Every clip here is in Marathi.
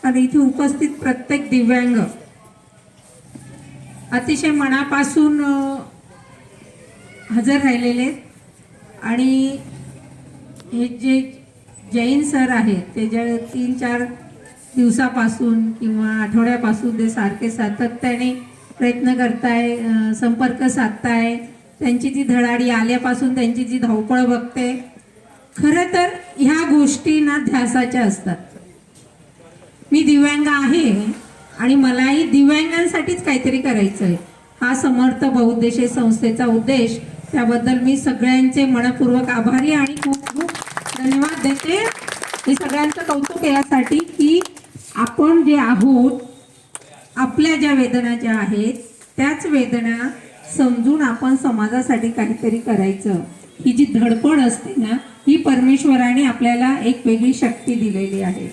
आणि इथे उपस्थित प्रत्येक दिव्यांग अतिशय मनापासून हजर राहिलेले आहेत. आणि हे जे जैन सर आहेत ते जे 3-4 दिवसापासून किंवा आठवड्यापासून ते सारखे सातत्याने प्रयत्न करताय, संपर्क साधताय. त्यांची ती धडाडी आल्यापासून त्यांची जी धावपळ बघते, खरं तर ह्या गोष्टी ना ध्यासाच्या असतात. मी दिव्यांग आहे आणि मलाही दिव्यांगांसाठीच काहीतरी करायचं आहे, हा समर्थ बहुउद्देशीय संस्थेचा उद्देश. त्याबद्दल मी सगळ्यांचे मनपूर्वक आभारी आणि खूप खूप धन्यवाद देते. मी सगळ्यांचं कौतुक यासाठी की आपण जे आहोत, आपल्या ज्या वेदना ज्या आहेत त्याच वेदना समजून आपण समाजासाठी काहीतरी करायचं. ही जी धडपड असते ना, ही परमेश्वराने आपल्याला एक वेगळी शक्ती दिलेली आहे.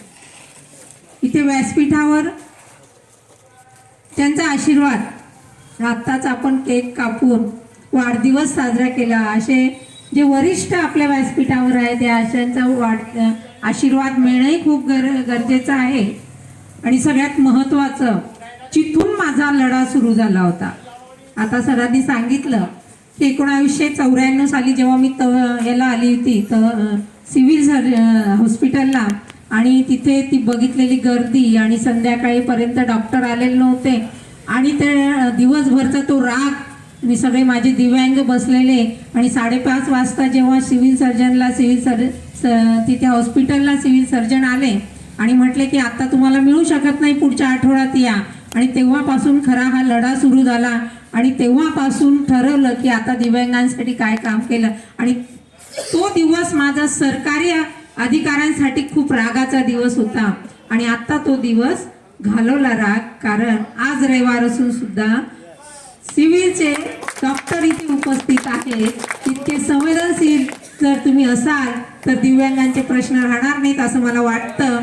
इथे व्यासपीठावर त्यांचा आशीर्वाद, आत्ताच आपण केक कापून वाढदिवस साजरा केला, असे जे वरिष्ठ आपल्या व्यासपीठावर आहेत त्या अशांचा आशीर्वाद मिळणंही खूप गरजेचं आहे. आणि सगळ्यात महत्त्वाचं, जिथून माझा लढा सुरू झाला होता, आता सरांनी सांगितलं की 1994 साली जेव्हा मी याला आली होती सिव्हिल हॉस्पिटलला, आणि तिथे ती बघितलेली गर्दी आणि संध्याकाळीपर्यंत डॉक्टर आलेले नव्हते आणि ते दिवसभरचा तो राग, आणि सगळे माझे दिव्यांग बसलेले, आणि 5:30 वाजता जेव्हा तिथे हॉस्पिटलला सिव्हिल सर्जन आले आणि म्हटले की आता तुम्हाला मिळू शकत नाही, पुढच्या आठवड्यात या. आणि तेव्हापासून खरा हा लढा सुरू झाला आणि तेव्हापासून ठरवलं की आता दिव्यांगांसाठी काय काम केलं. आणि तो दिवस माझा सरकारी अधिकाऱ्यांसाठी खूप रागाचा दिवस होता आणि आता तो दिवस घालवला राग, कारण आज रविवार असून सुद्धा सिव्हिलचे डॉक्टर इथे उपस्थित आहेत. इतके संवेदनशील जर तुम्ही असाल तर दिव्यांगांचे प्रश्न राहणार नाहीत असं मला वाटतं.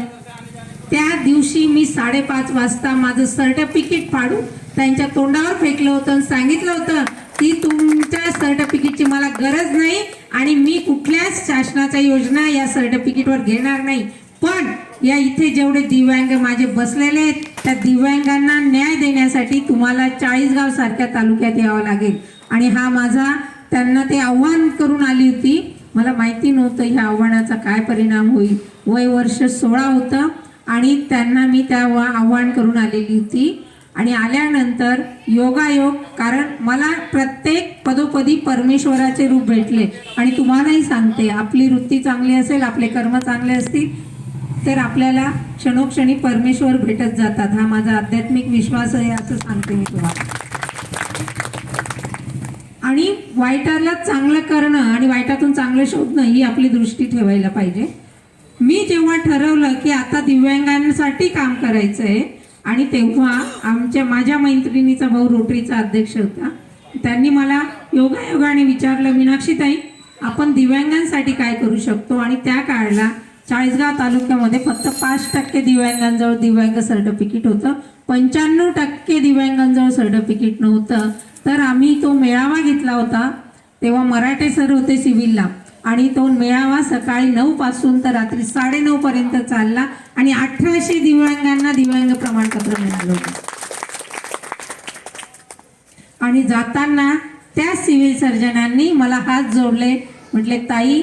त्या दिवशी मी 5:30 वाजता माझं सर्टिफिकेट फाडून त्यांच्या तोंडावर फेकलं होतं आणि सांगितलं होतं की तुमच्या सर्टिफिकेटची मला गरज नाही आणि मी कुठल्याच शासनाच्या योजना या सर्टिफिकेटवर घेणार नाही. पण या इथे जेवढे दिव्यांग माझे बसलेले आहेत त्या दिव्यांगांना न्याय देण्यासाठी तुम्हाला 40गाव सारख्या तालुक्यात यावं लागेल. आणि हा माझा त्यांना ते आव्हान करून आली होती. मला माहिती नव्हतं ह्या आव्हानाचा काय परिणाम होईल. वय वर्ष 16 होतं आणि त्यांना मी त्या आव्हान करून आलेली होती. आणि आल्यानंतर योगायोग, कारण मला प्रत्येक पदोपदी परमेश्वराचे रूप भेटले. आणि तुम्हालाही सांगते, आपली वृत्ती चांगली असेल, आपले कर्म चांगले असतील तर आपल्याला क्षणोक्षणी परमेश्वर भेटत जातात. हा माझा आध्यात्मिक विश्वास आहे असं सांगते मी तुम्हाला. आणि वाईटाला चांगलं करणं आणि वाईटातून चांगलं शोधणं ही आपली दृष्टी ठेवायला पाहिजे. मी जेव्हा ठरवलं की आता दिव्यांगांसाठी काम करायचं आहे, आणि तेव्हा माझ्या मैत्रिणीचा भाऊ रोटरीचा अध्यक्ष होता, त्यांनी मला योगायोगाने विचारलं, मीनाक्षीताई आपण दिव्यांगांसाठी काय करू शकतो. आणि त्या काळाला 40गाव तालुक्यामध्ये फक्त 5% दिव्यांगांजवळ दिव्यांग सर्टिफिकेट होतं, 95% दिव्यांगांजवळ सर्टिफिकेट नव्हतं. तर आम्ही तो मेळावा घेतला होता, तेव्हा मराठे सर होते सिव्हिलला, आणि तो मेळावा सकाळी 9 पासून तर रात्री 9:30 पर्यंत चालला आणि 1800 दिव्यांगांना दिव्यांग प्रमाणपत्र मिळालं होतं. आणि जाताना त्या सिव्हिल सर्जनांनी मला हात जोडले, म्हटले ताई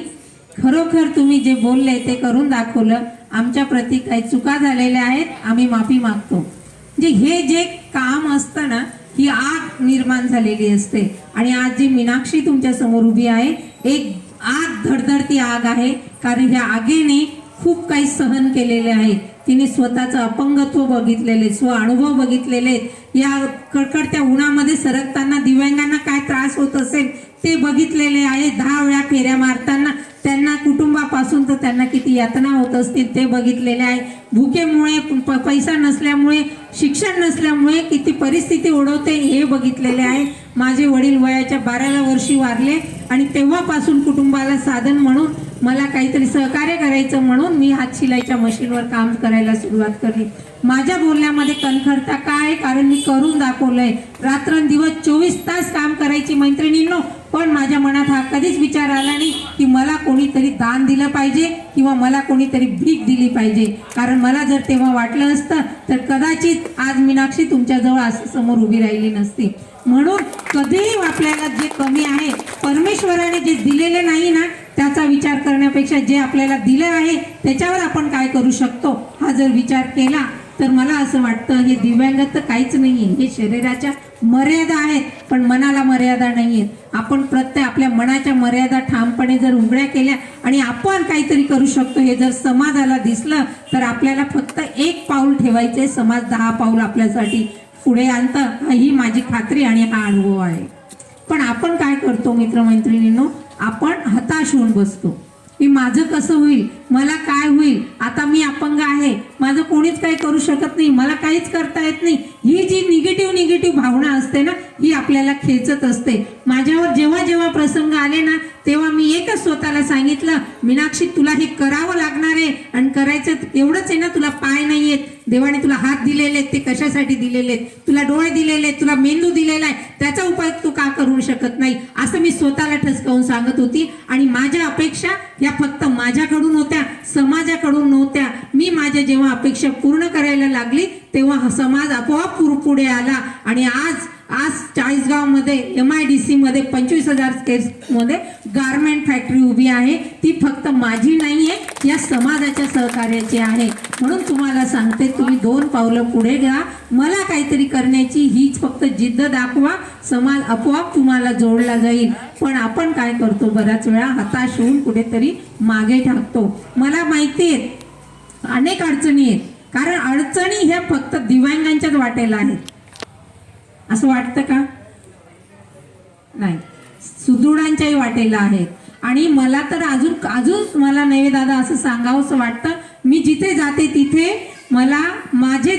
खरोखर तुम्ही जे बोलले ते करून दाखवलं, आमच्या प्रती काही चुका झालेल्या आहेत, आम्ही माफी मागतो. म्हणजे हे जे काम असतं ना, ही आग निर्माण झालेली असते. आणि आज जी मीनाक्षी तुमच्या समोर उभी आहे, एक आग धडधडती आग आहे, कारण ह्या आगीने खूप काही सहन केलेले आहे. तिने स्वतःचं अपंगत्व बघितलेले, स्व अनुभव बघितलेले, या कडकडत्या उन्हामध्ये सरकताना दिव्यांगांना काय त्रास होत असेल ते बघितलेले आहे. 10 वेळा फेऱ्या मारताना त्यांना कुटुंबापासून तर त्यांना किती यातना होत असतील ते बघितलेले आहे. भुकेमुळे, पैसा नसल्यामुळे, शिक्षण नसल्यामुळे किती परिस्थिती ओढवते हे बघितलेले आहे. माझे वडील वयाच्या 12व्या वर्षी वारले आणि तेव्हापासून कुटुंबाला साधन म्हणून मला काहीतरी सहकार्य करायचं म्हणून मी हात शिलाईच्या मशीनवर काम करायला सुरुवात करली. माझ्या बोलण्यामध्ये कणखरता काय, कारण मी करून दाखवलंय. रात्रंदिवस 24 तास काम करायची मैत्रिणींनो, पण माझ्या मनात हा कधीच विचार आला नाही की मला कोणीतरी दान दिलं पाहिजे किंवा मला कोणीतरी भीक दिली पाहिजे. कारण मला जर तेव्हा वाटलं असतं तर कदाचित आज मीनाक्षी तुमच्याजवळ असं समोर उभी राहिली नसती. म्हणून कधीही आपल्याला जे कमी आहे, परमेश्वराने जे दिलेले नाही ना त्याचा विचार करण्यापेक्षा जे आपल्याला दिलं आहे त्याच्यावर आपण काय करू शकतो हा जर विचार केला तर मला असं वाटतं हे दिव्यांगत तर काहीच नाहीये. हे शरीराच्या मर्यादा आहेत पण मनाला मर्यादा नाहीयेत. आपण प्रत्येक आपल्या मनाच्या मर्यादा ठामपणे जर उघड्या केल्या आणि आपण काहीतरी करू शकतो हे जर समाजाला दिसलं तर आपल्याला फक्त 1 पाऊल ठेवायचे, समाज 10 पाऊल आपल्यासाठी पुढे आणतं, ही माझी खात्री आणि हा अनुभव आहे. पण आपण काय करतो मित्रमैत्रिणींनो, आपण हताश होऊन बसतो की माझं कसं होईल, मला काय होईल, आता मी अपंग आहे, माझं कोणीच काही करू शकत नाही, मला काहीच करता येत नाही. ही जी निगेटिव्ह भावना असते ना ही आपल्याला खेचत असते. माझ्यावर जेव्हा जेव्हा प्रसंग आले ना तेव्हा मी एकच स्वतःला सांगितलं, मीनाक्षी तुला हे करावं लागणार आहे आणि करायचं एवढंच आहे ना, तुला पाय नाही आहेत, देवाने तुला हात दिलेले आहेत, ते कशासाठी दिलेले आहेत, तुला डोळे दिलेले आहेत, तुला मेंदू दिलेला आहे, त्याचा उपयोग तू का करू शकत नाही, असं मी स्वतःला ठसकावून सांगत होती. आणि माझ्या अपेक्षा या फक्त माझ्याकडून होत्या, समाजाकडून नव्हत्या. मी माझ्या जेव्हा अपेक्षा पूर्ण करायला लागली तेव्हा हा समाज आपोआप पुढे आला. आणि आज 40गाव मध्ये MIDC मध्ये 25,000 स्क्वेअर मध्ये गारमेंट फॅक्टरी उभी आहे. ती फक्त माझी नाहीये, या समाजाच्या सहकार्याची आहे. म्हणून तुम्हाला सांगते, तुम्ही 2 पावलं पुढे घ्या, मला काहीतरी करण्याची हीच फक्त जिद्द दाखवा, समाज आपोआप तुम्हाला जोडला जाईल. पण आपण काय करतो, बऱ्याच वेळा हताश होऊन कुठेतरी मागे टाकतो. मला माहिती आहे अनेक अडचणी आहेत, कारण अडचणी ह्या फक्त दिव्यांगांच्याच वाटेला आहेत. असं वाटतं का? नाही, सुदृढांच्याही वाटेला आहेत. आणि मला तर अजून मला नवे दादा असं सांगावंसं वाटतं, मी जिथे जाते तिथे मला माझे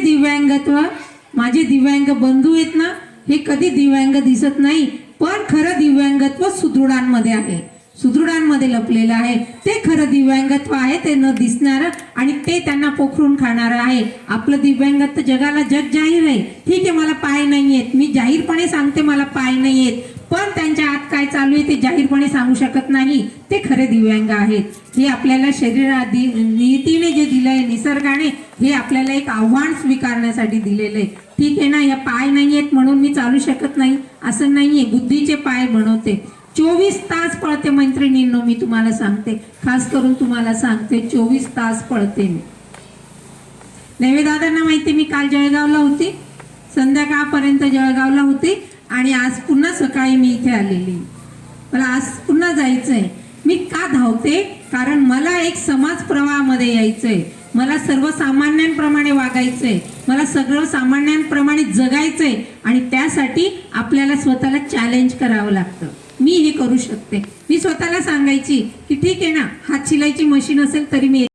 दिव्यांग बंधू आहेत ना, हे कधी दिव्यांग दिसत नाही, पण खरं दिव्यांगत्व सुदृढांमध्ये आहे, सुदृढांमध्ये लपलेलं आहे. ते खरं दिव्यांगत्व आहे, ते न दिसणारं आणि ते त्यांना पोखरून खाणारं आहे. आपलं दिव्यांगत्व जगाला जग जाहीर आहे. ठीक आहे, मला पाय नाही आहेत, मी जाहीरपणे सांगते मला पाय नाही आहेत, पण त्यांच्या आत काय चालू आहे ते जाहीरपणे सांगू शकत नाही, ते खरे दिव्यांग आहेत. हे आपल्याला नियतीने जे दिलंय, निसर्गाने हे आपल्याला एक आव्हान स्वीकारण्यासाठी दिलेलं आहे. ठीक आहे ना, या पाय नाही आहेत म्हणून मी चालू शकत नाही असं नाहीये, बुद्धीचे पाय बनवते. 24 तास पळते मैत्रिणींनो, मी तुम्हाला सांगते, खास करून तुम्हाला सांगते, 24 तास पळते मी. नैवेदादांना माहिती, मी काल जळगावला होती, संध्याकाळपर्यंत जळगावला होती आणि आज पुन्हा सकाळी मी इथे आलेली. मला आज पुन्हा जायचंय. मी का धावते, कारण मला एक समाज प्रवाहामध्ये यायचंय, मला सर्वसामान्यांप्रमाणे वागायचंय, मला सगळं सामान्यांप्रमाणे जगायचंय. आणि त्यासाठी आपल्याला स्वतःला चॅलेंज करावं लागतं. मी हे करू शकते. मी स्वतःला सांगायची की ठीक आहे ना, हात शिलाईची मशीन असेल तरी मी